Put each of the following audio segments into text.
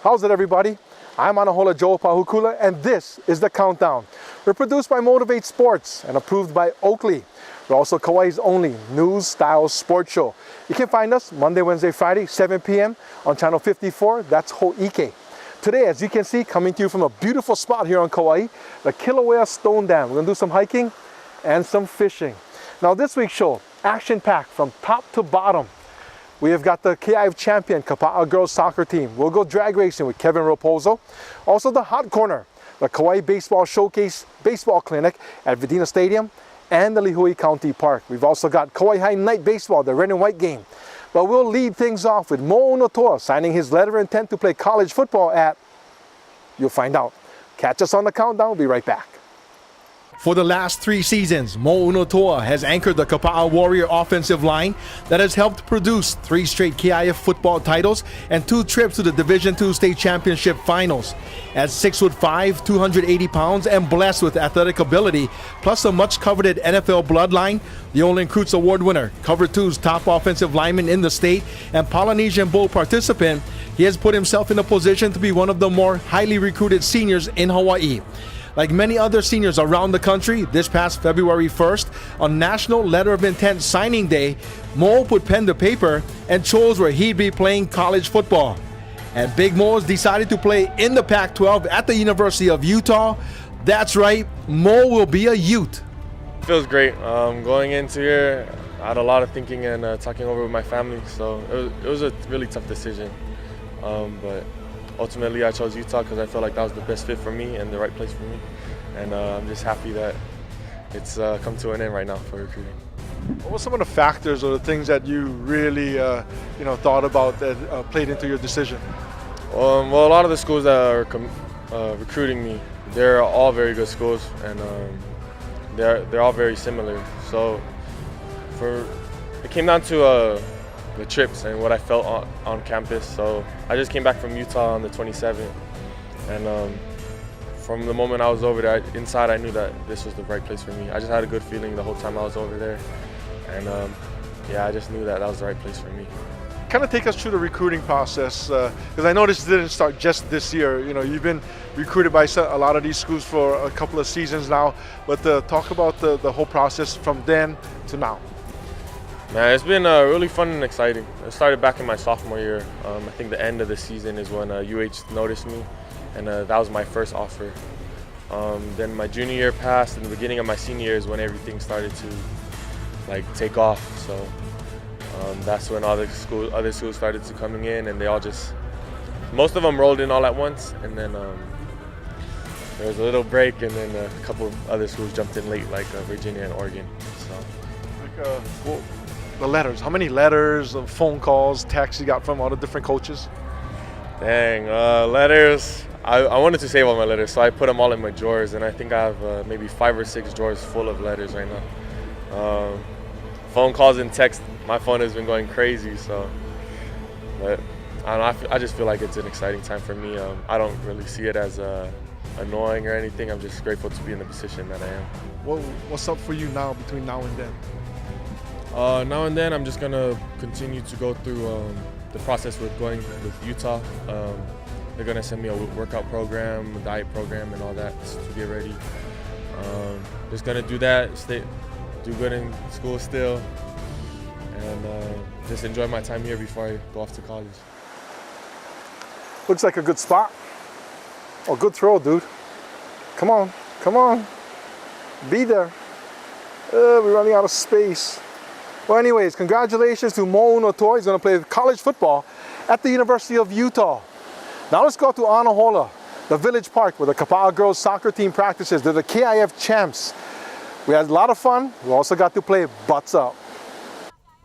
How's it, everybody? I'm Anahola Joe Pahukula, and this is The Countdown. We're produced by Motivate Sports and approved by Oakley. We're also Kauai's only news-style sports show. You can find us Monday, Wednesday, Friday, 7 p.m. on Channel 54. That's Ho'ike. Today, as you can see, coming to you from a beautiful spot here on Kauai, the Kilauea Stone Dam. We're going to do some hiking and some fishing. Now, this week's show, action-packed from top to bottom. We have got the KIF champion Kapa'a girls soccer team. We'll go drag racing with Kevin Raposo. Also the Hot Corner, the Kauai Baseball Showcase Baseball Clinic at Vidina Stadium and the Lihue County Park. We've also got Kauai High Night Baseball, the red and white game. But we'll lead things off with Mo Unotoa signing his letter of intent to play college football at... You'll find out. Catch us on The Countdown. We'll be right back. For the last 3 seasons, Mo Unotoa has anchored the Kapa'a Warrior offensive line that has helped produce 3 straight KIF football titles and 2 trips to the Division II State Championship Finals. At 6'5", 280 pounds, and blessed with athletic ability, plus a much-coveted NFL bloodline, the Olin Kreutz Award winner, Cover 2's top offensive lineman in the state, and Polynesian Bowl participant, he has put himself in a position to be one of the more highly recruited seniors in Hawaii. Like many other seniors around the country, this past February 1st, on National Letter of Intent Signing Day, Mo put pen to paper and chose where he'd be playing college football. And Big Mo's decided to play in the Pac-12 at the University of Utah. That's right, Mo will be a Ute. It feels great. Going into here, I had a lot of thinking and talking over with my family, so it was a really tough decision. But ultimately, I chose Utah because I felt like that was the best fit for me and the right place for me. And I'm just happy that it's come to an end right now for recruiting. What were some of the factors or the things that you really thought about that played into your decision? Well, a lot of the schools that are recruiting me, they're all very good schools, and they're all very similar. So it came down to the trips and what I felt on campus. So I just came back from Utah on the 27th, and from the moment I was over there, inside I knew that this was the right place for me. I just had a good feeling the whole time I was over there, and I just knew that was the right place for me. Kind of take us through the recruiting process, because I know this didn't start just this year. You know, you've been recruited by a lot of these schools for a couple of seasons now, but talk about the whole process from then to now. Man, it's been really fun and exciting. It started back in my sophomore year. I think the end of the season is when UH noticed me, and that was my first offer. Then my junior year passed, and the beginning of my senior year is when everything started to take off. So that's when all the other schools started to coming in, and they all most of them rolled in all at once, and then there was a little break, and then a couple of other schools jumped in late, like Virginia and Oregon. So. The letters, how many letters, phone calls, texts you got from all the different coaches? Dang, letters. I wanted to save all my letters, so I put them all in my drawers, and I think I have maybe 5 or 6 drawers full of letters right now. Phone calls and texts, my phone has been going crazy, so. But I don't know, I just feel like it's an exciting time for me. I don't really see it as annoying or anything. I'm just grateful to be in the position that I am. What's up for you now, between now and then? Now and then, I'm just gonna continue to go through the process with going with Utah. They're gonna send me a workout program, a diet program, and all that to get ready. Just gonna do that, do good in school still, and just enjoy my time here before I go off to college. Looks like a good spot. Oh, good throw, dude. Come on, come on. Be there. We're running out of space. Well, anyways, congratulations to Mo Unotoa. He's going to play college football at the University of Utah. Now let's go to Anahola, the Village Park, where the Kapa'a girls soccer team practices. They're the KIF champs. We had a lot of fun. We also got to play butts up.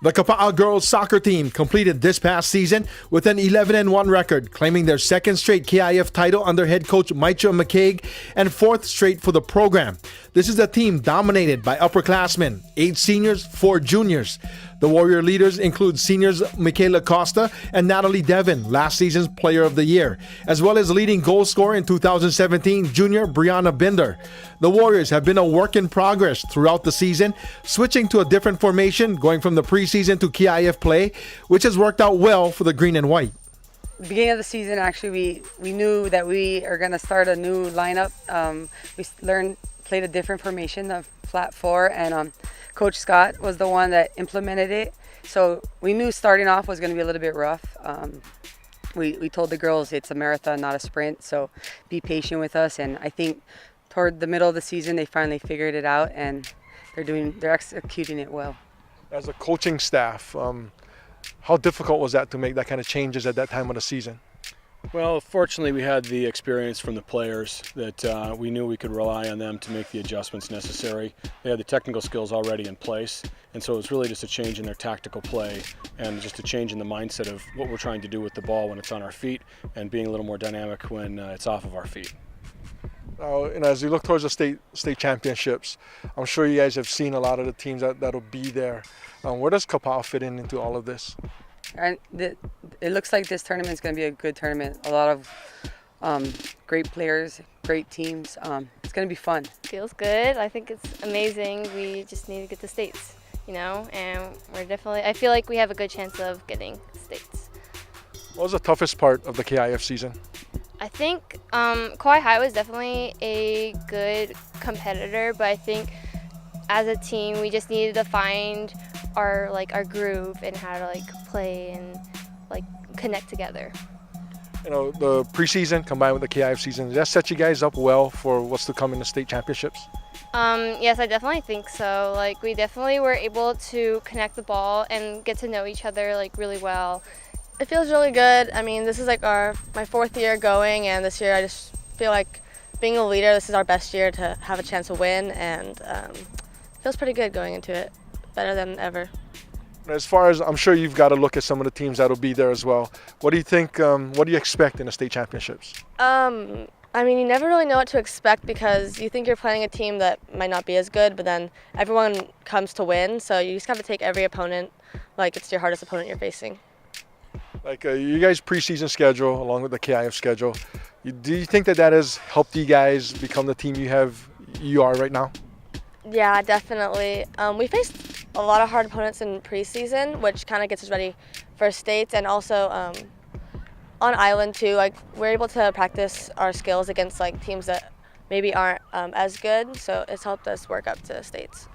The Kapa'a girls soccer team completed this past season with an 11-1 record, claiming their 2nd straight KIF title under head coach Maicha McCaig and 4th straight for the program. This is a team dominated by upperclassmen, 8 seniors, 4 juniors. The Warrior leaders include seniors Michaela Costa and Natalie Devin, last season's Player of the Year, as well as leading goal scorer in 2017, junior Brianna Binder. The Warriors have been a work in progress throughout the season, switching to a different formation, going from the preseason to KIF play, which has worked out well for the green and white. beginning of the season, actually, we knew that we are going to start a new lineup. Played a different formation, the flat 4, and Coach Scott was the one that implemented it. So we knew starting off was going to be a little bit rough. We told the girls it's a marathon, not a sprint, so be patient with us. And I think toward the middle of the season, they finally figured it out, and they're executing it well. As a coaching staff, how difficult was that to make that kind of changes at that time of the season? Well, fortunately, we had the experience from the players that we knew we could rely on them to make the adjustments necessary. They had the technical skills already in place, and so it was really just a change in their tactical play and just a change in the mindset of what we're trying to do with the ball when it's on our feet and being a little more dynamic when it's off of our feet. As you look towards the state championships, I'm sure you guys have seen a lot of the teams that'll be there. Where does Kapaa fit into all of this? And it looks like this tournament is going to be a good tournament. A lot of great players, great teams. It's going to be fun. Feels good. I think it's amazing. We just need to get the states, and I feel like we have a good chance of getting the states. What was the toughest part of the KIF season? I think Kauai High was definitely a good competitor, but I think as a team we just needed to find our groove and how to play and connect together. The preseason combined with the KIF season, does that set you guys up well for what's to come in the state championships? Yes, I definitely think so. We definitely were able to connect the ball and get to know each other really well. It feels really good. I mean, this is my 4th year going, and this year I just feel like being a leader, this is our best year to have a chance to win, and it feels pretty good going into it. Better than ever. As far as I'm sure you've got to look at some of the teams that'll be there as well. What do you think? What do you expect in the state championships? I mean, you never really know what to expect because you think you're playing a team that might not be as good, but then everyone comes to win. So you just have to take every opponent like it's your hardest opponent you're facing. You guys' preseason schedule along with the KIF schedule, do you think that has helped you guys become the team you are right now? Yeah, definitely. We faced a lot of hard opponents in preseason, which kind of gets us ready for states, and also on island too. We're able to practice our skills against teams that maybe aren't as good, so it's helped us work up to states.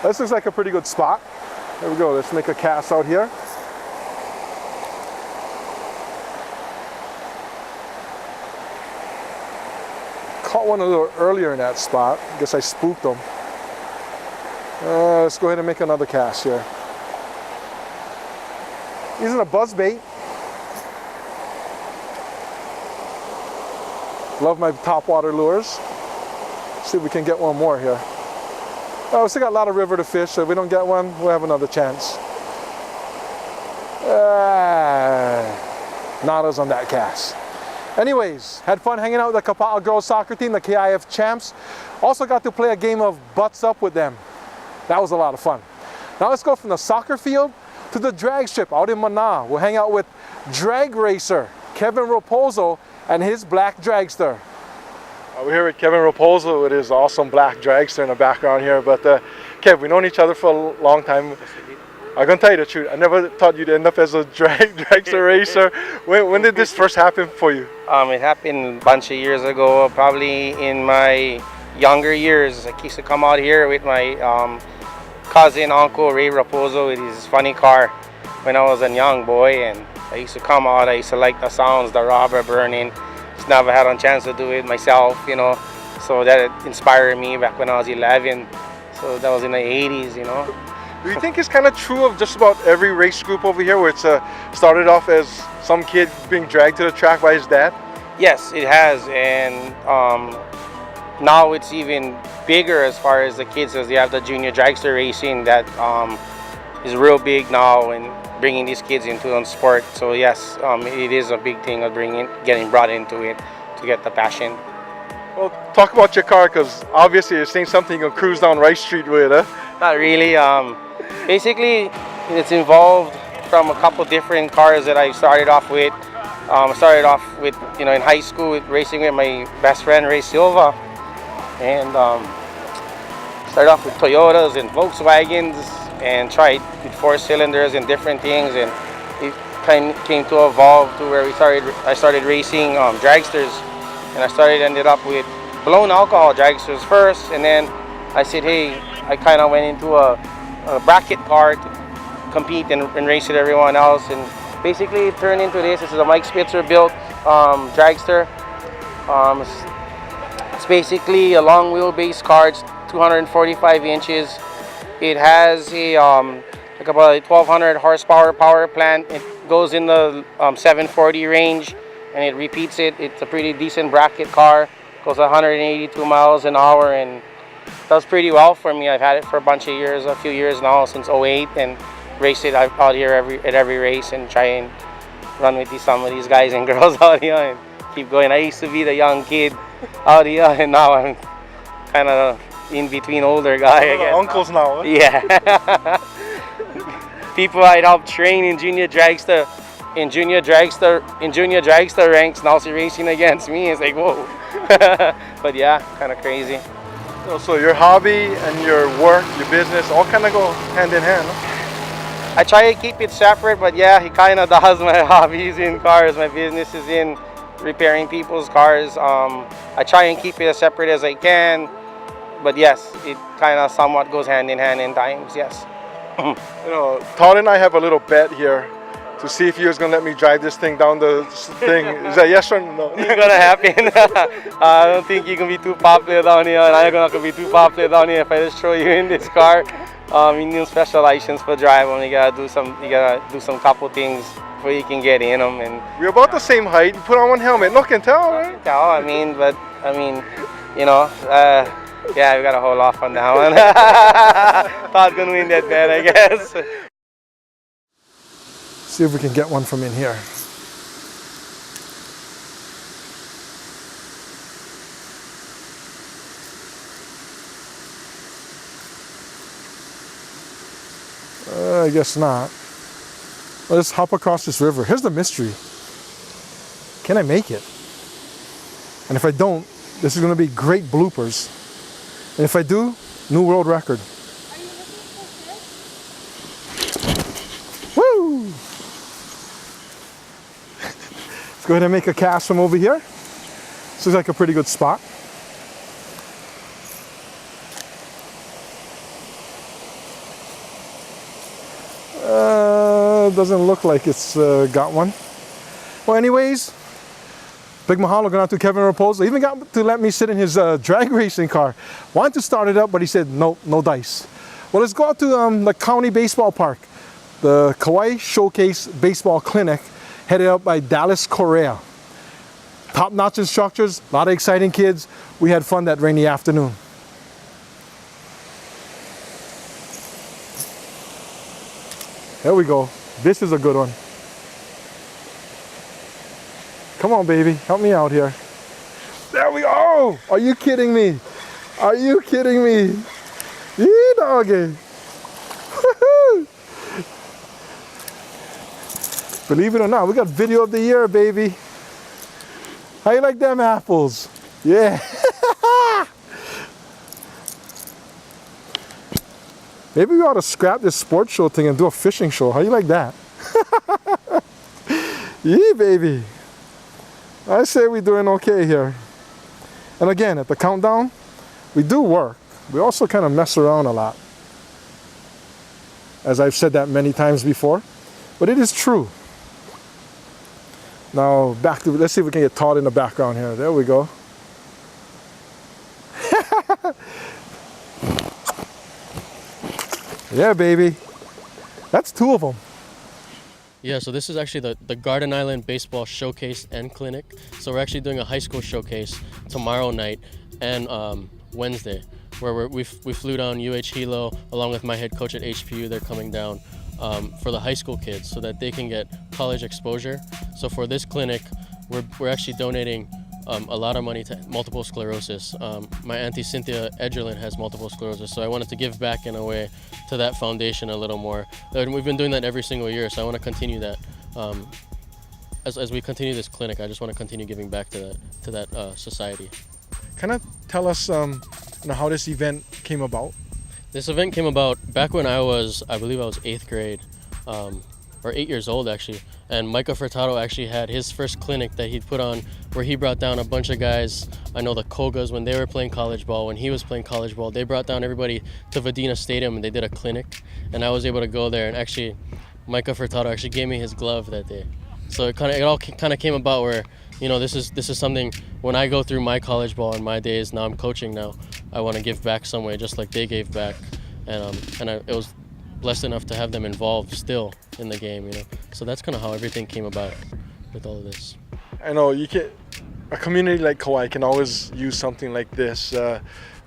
This looks like a pretty good spot. There we go. Let's make a cast out here. Caught one a little earlier in that spot. I guess I spooked them. Let's go ahead and make another cast here. Using a buzz bait. Love my topwater lures. See if we can get one more here. We still got a lot of river to fish, so if we don't get one, we'll have another chance. Nadas on that cast. Anyways, had fun hanging out with the Kapaa girls soccer team, the KIF champs. Also got to play a game of butts up with them. That was a lot of fun. Now let's go from the soccer field to the drag strip out in Mana. We'll hang out with drag racer Kevin Raposo and his black dragster. We're here with Kevin Raposo with his awesome black dragster in the background here. But Kev, we've known each other for a long time. I'm gonna tell you the truth. I never thought you'd end up as a dragster racer. When did this first happen for you? It happened a bunch of years ago, probably in my younger years. I used to come out here with my cousin, Uncle Ray Raposo, with his funny car when I was a young boy, and I used to come out. I used to like the sounds, the rubber burning. Just never had a chance to do it myself, So that inspired me back when I was 11. So that was in the 80s, Do you think it's kind of true of just about every race group over here where it's started off as some kid being dragged to the track by his dad? Yes, it has, and now it's even bigger as far as the kids, as you have the junior dragster racing that is real big now and bringing these kids into the sport. So yes, it is a big thing of getting brought into it to get the passion. Well, talk about your car, because obviously you're saying something you can cruise down Rice Street with, huh? Not really. Basically, it's involved from a couple different cars that I started off with. I started off with, in high school with racing with my best friend Ray Silva, and started off with Toyotas and Volkswagens, and tried with 4 cylinders and different things. And came to evolve to where I started racing dragsters, and ended up with blown alcohol dragsters first, and then I said, hey, I kind of went into a bracket car to compete and race with everyone else, and basically it turned into this. This is a Mike Spitzer built dragster. It's basically a long wheelbase car. It's 245 inches. It has a like about a 1200 horsepower power plant. It goes in the 740 range, and it repeats it. It's a pretty decent bracket car. Goes 182 miles an hour and does pretty well for me. I've had it for a few years now, since '08, and race it out here at every race and try and run with some of these guys and girls out here and keep going. I used to be the young kid out here, and now I'm kind of in between older guy. I guess. Uncles now. Huh? Yeah. People I'd helped train in junior dragster ranks, now they're racing against me. It's like, whoa. But yeah, kind of crazy. So your hobby and your work, your business, all kind of go hand in hand. Huh? I try to keep it separate, but yeah, he kind of does. My hobbies in cars, my business is in repairing people's cars. I try and keep it as separate as I can, but yes, it kind of somewhat goes hand in hand in times, yes. You know, Todd and I have a little bet here to see if you was gonna let me drive this thing down the thing. Is that yes or no? It's gonna happen. I don't think you can be too popular down here, and I'm not gonna be too popular down here if I just throw you in this car. You need a special license for driving. You gotta do some couple things before you can get in them. And we're about the same height. You put on one helmet. No can tell, right? I mean, you know. Yeah, we gotta hold off on that one. Todd's gonna win that bet, I guess. See if we can get one from in here. I guess not. Let's hop across this river. Here's the mystery. Can I make it? And if I don't, this is gonna be great bloopers. And if I do, new world record. Are you looking for fish? Woo! Let's go ahead and make a cast from over here. This looks like a pretty good spot. Doesn't look like it's got one. Well, anyways, big mahalo going out to Kevin Raposo. Even got to let me sit in his drag racing car. Wanted to start it up, but he said, no dice. Well, let's go out to the county baseball park. The Kauai Showcase Baseball Clinic, headed up by Dallas Correa. Top-notch instructors, a lot of exciting kids. We had fun that rainy afternoon. There we go. This is a good one. Come on, baby. Help me out here. There we go. Oh, are you kidding me? Are you kidding me? Yee, doggy. Believe it or not, we got video of the year, baby. How you like them apples? Yeah. Maybe we ought to scrap this sports show thing and do a fishing show. How you like that? Yeah, baby. I say we're doing okay here. And again, at the Countdown, we do work. We also kind of mess around a lot. As I've said that many times before, but it is true. Now back to, let's see if we can get Todd in the background here. There we go. Yeah, baby. That's two of them. Yeah, so this is actually the Garden Island Baseball Showcase and Clinic. So we're actually doing a high school showcase tomorrow night and Wednesday, where we flew down Hilo along with my head coach at HPU. They're coming down for the high school kids so that they can get college exposure. So for this clinic, we're actually donating a lot of money to multiple sclerosis. My auntie Cynthia Edgerlin has multiple sclerosis, so I wanted to give back in a way to that foundation a little more. And we've been doing that every single year, so I want to continue that. As we continue this clinic, I just want to continue giving back to that society. Kind of tell us how this event came about. This event came about back when I believe I was 8th grade. or 8 years old actually. And Micah Furtado actually had his first clinic that he put on where he brought down a bunch of guys. I know the Kogas, when they were playing college ball, when he was playing college ball, they brought down everybody to Vadina Stadium and they did a clinic. And I was able to go there, and actually Micah Furtado actually gave me his glove that day. So it all kind of came about where, you know, this is something, when I go through my college ball in my days, now I'm coaching now, I want to give back some way just like they gave back. It was blessed enough to have them involved still in the game, you know. So that's kind of how everything came about with all of this. I know a community like Kauai can always use something like this,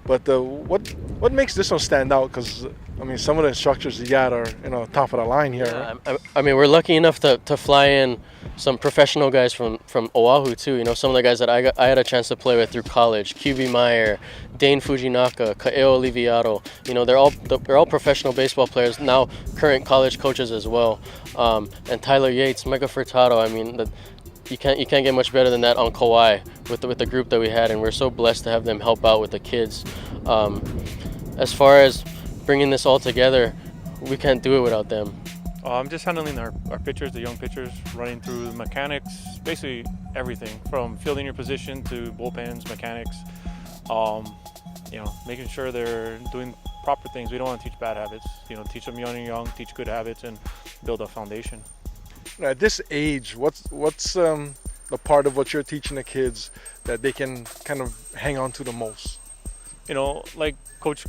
but what makes this one stand out? Because I mean, some of the instructors you got are, you know, top of the line here. Yeah, right? I mean, we're lucky enough to fly in some professional guys from Oahu too. You know, some of the guys that I had a chance to play with through college: QB Meyer, Dane Fujinaka, Kaeo Oliviato. You know, they're all professional baseball players now, current college coaches as well. And Tyler Yates, Micah Furtado. I mean, you can't get much better than that on Kauai with the group that we had, and we're so blessed to have them help out with the kids. As far as bringing this all together, we can't do it without them. I'm just handling our pitchers, the young pitchers, running through mechanics, basically everything from fielding your position to bullpens, mechanics. You know, making sure they're doing proper things. We don't want to teach bad habits. You know, teach them young, teach good habits, and build a foundation. At this age, what's the part of what you're teaching the kids that they can kind of hang on to the most? You know, like Coach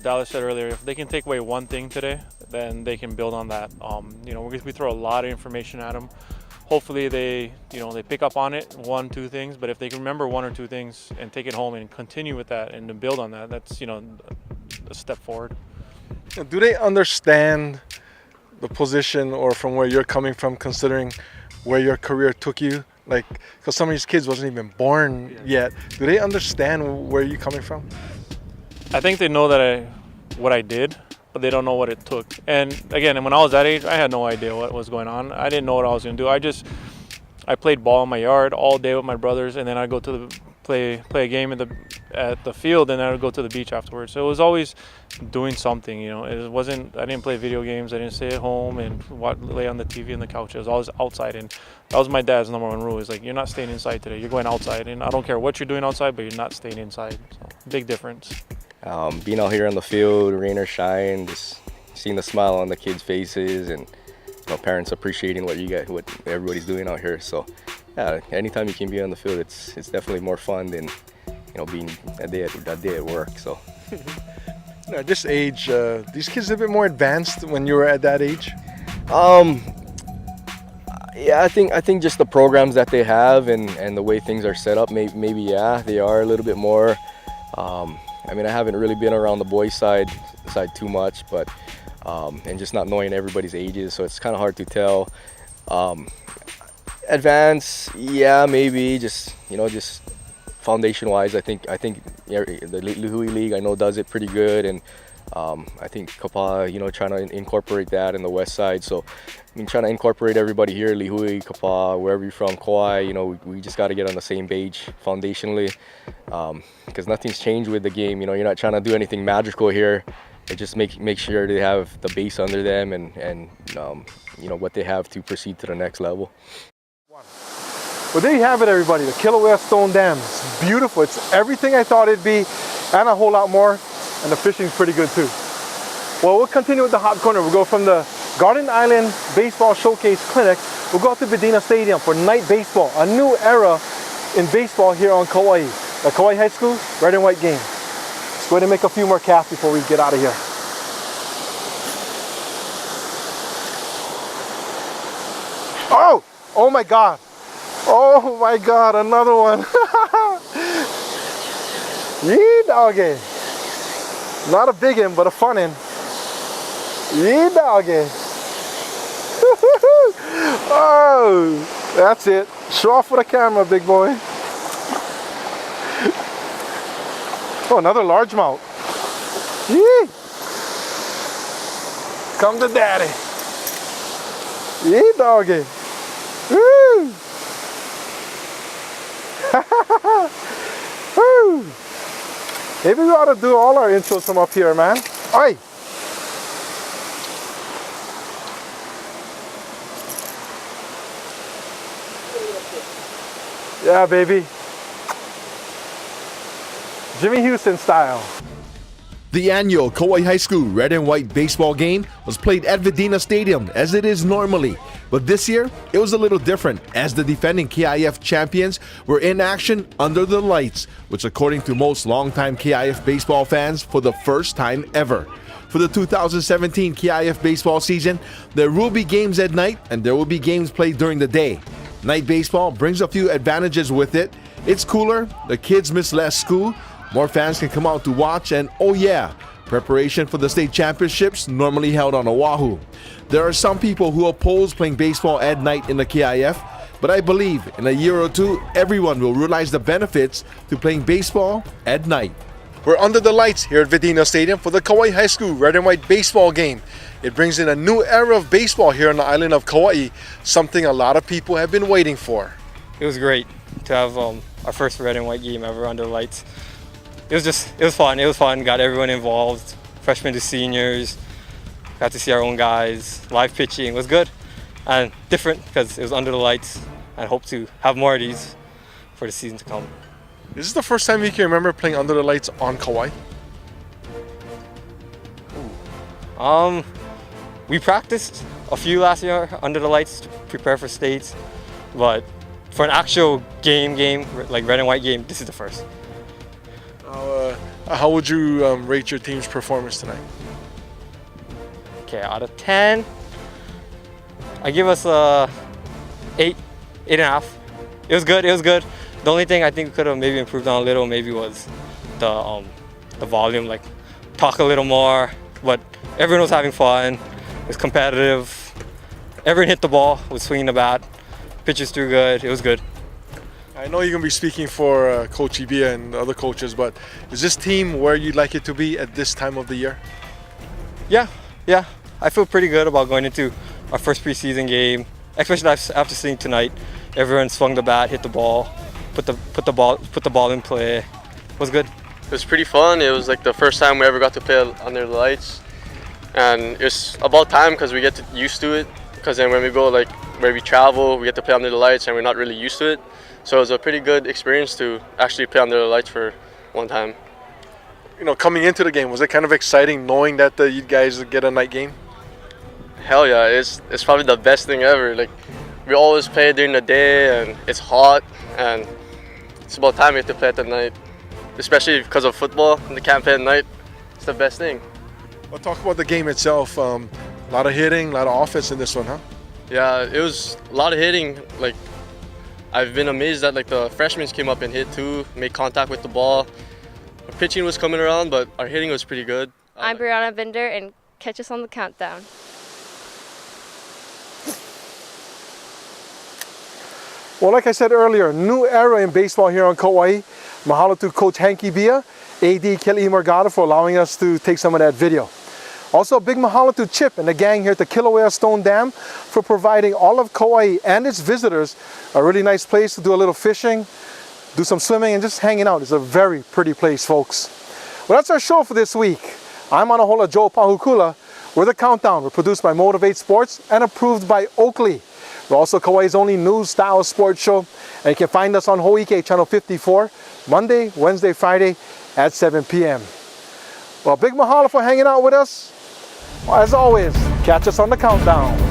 Dallas said earlier, if they can take away one thing today, then they can build on that. You know, we throw a lot of information at them. Hopefully they pick up on it, 1-2 things, but if they can remember 1 or 2 things and take it home and continue with that and to build on that, that's, you know, a step forward. Do they understand the position or from where you're coming from, considering where your career took you? Like, because some of these kids wasn't even born yet. Do they understand where you're coming from? I think they know that what I did, but they don't know what it took. And again, when I was that age, I had no idea what was going on. I didn't know what I was going to do. I played ball in my yard all day with my brothers, and then I'd go to play a game at the field, and then I would go to the beach afterwards. So it was always doing something, you know. I didn't play video games. I didn't stay at home and lay on the TV and the couch. I was always outside, and that was my dad's number one rule. He's like, you're not staying inside today. You're going outside, and I don't care what you're doing outside, but you're not staying inside. So big difference. Being out here on the field, rain or shine, just seeing the smile on the kids' faces, and parents appreciating what everybody's doing out here. So, yeah, anytime you can be on the field, it's definitely more fun than being a day at work. So, At this age, these kids are a bit more advanced when you were at that age. Yeah, I think just the programs that they have and the way things are set up, maybe they are a little bit more. I mean, I haven't really been around the boys' side too much, but and just not knowing everybody's ages, so it's kind of hard to tell. Advance, yeah, maybe just foundation-wise, I think the Lihui League I know does it pretty good, and I think Kapa, trying to incorporate that in the west side. So, I mean, trying to incorporate everybody here, Lihui, Kapa, wherever you're from, Kauai, we just got to get on the same page foundationally, because nothing's changed with the game. You're not trying to do anything magical here. It just make sure they have the base under them and what they have to proceed to the next level. Well, there you have it, everybody. The Kilauea Stone Dam. It's beautiful. It's everything I thought it'd be, and a whole lot more. And the fishing's pretty good too. Well, we'll continue with the hot corner. We'll go from the Garden Island Baseball Showcase Clinic. We'll go out to Vadina Stadium for night baseball, a new era in baseball here on Kauai. The Kauai High School red and white game. Let's go ahead and make a few more casts before we get out of here. Oh my God. Oh my God, another one. Yee doggy. Not a big one, but a fun one. Yee doggy. Oh, that's it. Show off for the camera, big boy. Oh, another largemouth. Yee. Come to daddy. Yee doggy. Woo. Woo. Maybe we ought to do all our intros from up here, man. Oi! Yeah, baby. Jimmy Houston style. The annual Kauai High School Red and White baseball game was played at Vidina Stadium as it is normally. But this year, it was a little different as the defending KIF champions were in action under the lights, which according to most longtime KIF baseball fans, for the first time ever. For the 2017 KIF baseball season, there will be games at night and there will be games played during the day. Night baseball brings a few advantages with it. It's cooler, the kids miss less school, more fans can come out to watch, and oh yeah, preparation for the state championships normally held on Oahu. There are some people who oppose playing baseball at night in the KIF, but I believe in a year or two, everyone will realize the benefits to playing baseball at night. We're under the lights here at Vidina Stadium for the Kauai High School Red and White baseball game. It brings in a new era of baseball here on the island of Kauai, something a lot of people have been waiting for. It was great to have our first red and white game ever under the lights. It was fun, got everyone involved, freshmen to seniors, got to see our own guys, live pitching, was good and different because it was under the lights, and hope to have more of these for the season to come. Is this the first time you can remember playing under the lights on Kauai? We practiced a few last year under the lights to prepare for states, but for an actual game like red and white game, this is the first. How would you rate your team's performance tonight? Okay, out of 10, I give us 8.5. It was good. The only thing I think we could have maybe improved on a little maybe was the volume, like talk a little more. But everyone was having fun. It was competitive. Everyone hit the ball, was swinging the bat. Pitches threw good. It was good. I know you're going to be speaking for Coach Ibia and other coaches, but is this team where you'd like it to be at this time of the year? Yeah. I feel pretty good about going into our first preseason game, especially after seeing tonight. Everyone swung the bat, hit the ball, put the ball in play. It was good. It was pretty fun. It was like the first time we ever got to play under the lights, and it's about time because we get used to it. Because then when we go like where we travel, we get to play under the lights, and we're not really used to it. So it was a pretty good experience to actually play under the lights for one time. You know, coming into the game, was it kind of exciting knowing that you guys would get a night game? Hell yeah, it's probably the best thing ever. Like, we always play during the day and it's hot, and it's about time we have to play at the night. Especially because of football and the can't play at night. It's the best thing. Well, talk about the game itself. A lot of hitting, a lot of offense in this one, huh? Yeah, it was a lot of hitting. Like, I've been amazed that like the freshmen came up and hit too, made contact with the ball. Our pitching was coming around, but our hitting was pretty good. I'm Brianna Binder, and catch us on the countdown. Well, like I said earlier, new era in baseball here on Kauai. Mahalo to Coach Hanky Bia, AD Kelly Morgado for allowing us to take some of that video. Also, a big mahalo to Chip and the gang here at the Kilauea Stone Dam for providing all of Kauai and its visitors a really nice place to do a little fishing, do some swimming, and just hanging out. It's a very pretty place, folks. Well, that's our show for this week. I'm Anahola Joe Pahukula. We're The Countdown. We're produced by Motivate Sports and approved by Oakley. We're also Kauai's only news-style sports show, and you can find us on Ho'ike Channel 54, Monday, Wednesday, Friday at 7 p.m. Well, big mahalo for hanging out with us. As always, catch us on The Countdown.